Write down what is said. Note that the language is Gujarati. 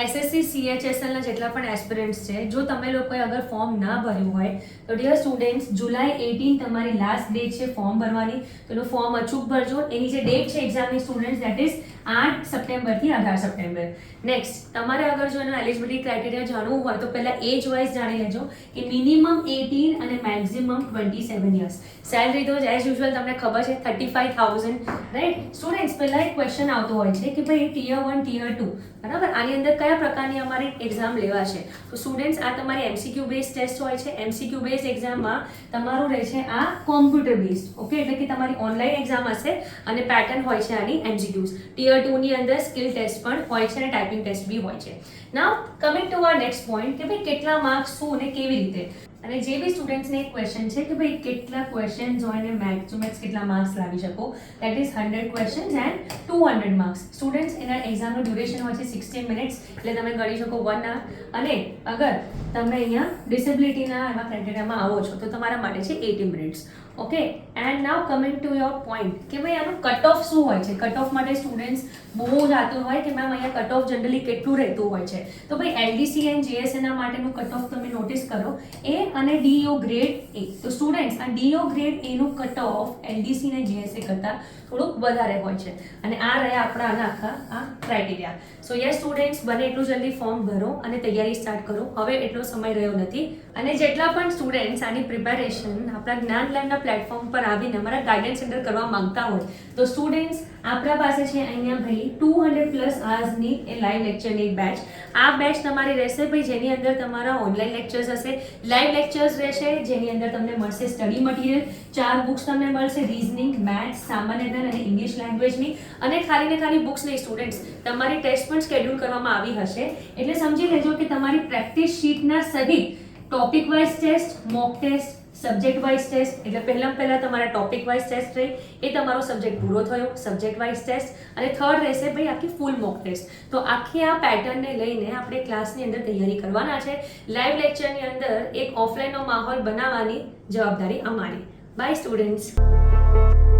એસએસસી CHSL ના જેટલા પણ એસ્પિરન્ટ્સ છે, જો તમે લોકોએ અગર ફોર્મ ના ભર્યું હોય તો ડિયર સ્ટુડન્ટ્સ, જુલાઈ 18 તમારી લાસ્ટ ડેટ છે ફોર્મ ભરવાની. તો એનું ફોર્મ અચૂક ભરજો. એની જે ડેટ છે એક્ઝામની સ્ટુડન્ટ્સ, દેટ ઇઝ 8 સપ્ટેમ્બરથી 18 સપ્ટેમ્બર. નેક્સ્ટ, તમારે અગર જો એનો એલિજિબિલિટી ક્રાઇટેરિયા જાણવું હોય તો પહેલા એજ વાઇઝ જાણી લેજો કે મિનિમમ 18 અને મેક્સિમમ 27 યર્સ. સેલરી તો એઝ યુઝ્યુઅલ તમને ખબર છે 35,000, રાઈટ. સ્ટુડન્ટ્સ, પહેલા એક ક્વેશ્ચન આવતો હોય છે કે ભાઈ ટિયર 1 ટિયર 2, બરાબર, આની અંદર કયા પ્રકારની અમારી એક્ઝામ લેવાશે. તો સ્ટુડન્ટ્સ, આ તમારી MCQ બેઝ ટેસ્ટ હોય છે. MCQ બેઝ એક્ઝામમાં તમારું રહે છે આ કોમ્પ્યુટર બેઝડ, ઓકે, એટલે કે તમારી ઓનલાઈન એક્ઝામ હશે અને પેટર્ન હોય છે આની MCQs. ટિયર 2 ની અંદર સ્કિલ ટેસ્ટ પણ હોય છે અને ટાઈપિંગ ટેસ્ટ બી હોય છે. Now coming to our next point કે ભાઈ કેટલા માર્ક્સ, શું અને કેવી રીતે. અને જે બી સ્ટુડન્ટ્સને એક ક્વેશ્ચન છે કે ભાઈ કેટલા ક્વેશ્ચન્સ હોય ને મેક્સ ટુ મેક્સ કેટલા માર્ક્સ લાવી શકો, that is 100 questions and 200 marks. Students, એના એક્ઝામનું ડ્યુરેશન હોય છે 16 મિનિટ્સ, એટલે તમે ગણી શકો 1 hour. અને અગર તમે અહીંયા ડિસેબિલિટીના એમાં ક્રાઇટેરિયામાં આવો છો તો તમારા માટે છે 80 minutes. Okay, and now coming to your point કે ભાઈ આનું કટ ઓફ શું હોય છે. કટ ઓફ માટે સ્ટુડન્ટ્સ બહુ જ આતુર હોય કે મેમ અહીંયા કટ ઓફ જનરલી કેટલું રહેતું હોય છે. તો ભાઈ LDC એન્ડ JSA માટેનું કટ ઓફ તમે નોટિસ કરો, A અને DO ગ્રેડ A. તો સ્ટુડન્ટ્સ, આ DO ગ્રેડ A નું કટ ઓફ LDC અને JSA કરતાં થોડુંક વધારે હોય છે. અને આ રહ્યા આપણા આના આખા આ ક્રાઇટેરિયા. સો યસ સ્ટુડન્ટ્સ, બને એટલું જલ્દી ફોર્મ ભરો અને તૈયારી સ્ટાર્ટ કરો. હવે એટલો સમય રહ્યો નથી. અને જેટલા પણ સ્ટુડન્ટ્સ આની પ્રિપેરેશન આપણા જ્ઞાનલેન્ડના પ્લેટફોર્મ પર આવીને અમારા ગાઈડન્સ સેન્ટર કરવા માંગતા હોય તો સ્ટુડન્ટ્સ, આપણા પાસે છે અહીંયા ભાઈ 200+ અવર્સની એ લાઈવ લેક્ચરની એક બેચ. આ બેચ તમારી રહેશે ભાઈ જેની અંદર તમારા ઓનલાઈન લેક્ચર્સ હશે, લાઈવ લેક્ચર્સ રહેશે જેની અંદર તમને મળશે સ્ટડી મટીરિયલ, 4 બુક્સ તમને મળશે, રીઝનિંગ, મેથ્સ, સામાન્ય જ્ઞાન અને ઇંગ્લિશ લેંગ્વેજની. અને ખાલી ને ખાલી બુક્સ નહીં સ્ટુડન્ટ્સ, તમારી ટેસ્ટ પણ શેડ્યુલ કરવામાં આવી હશે. એટલે સમજી લેજો કે તમારી પ્રેક્ટિસ શીટના સહિત topic wise test, mock test, subject wise test. એટલે પહેલા તમારા ટોપિક વાઇઝ ટેસ્ટ રહી, એ તમારો સબ્જેક્ટ પૂરો થયો, સબ્જેક્ટ વાઇઝ ટેસ્ટ. અને થર્ડ રહેશે ભાઈ આખી ફૂલ મોક ટેસ્ટ. તો આખી આ પેટર્નને લઈને આપણે ક્લાસની અંદર તૈયારી કરવાના છે. લાઈવ લેક્ચરની અંદર એક ઓફલાઈનનો માહોલ બનાવવાની જવાબદારી અમારી. Bye students.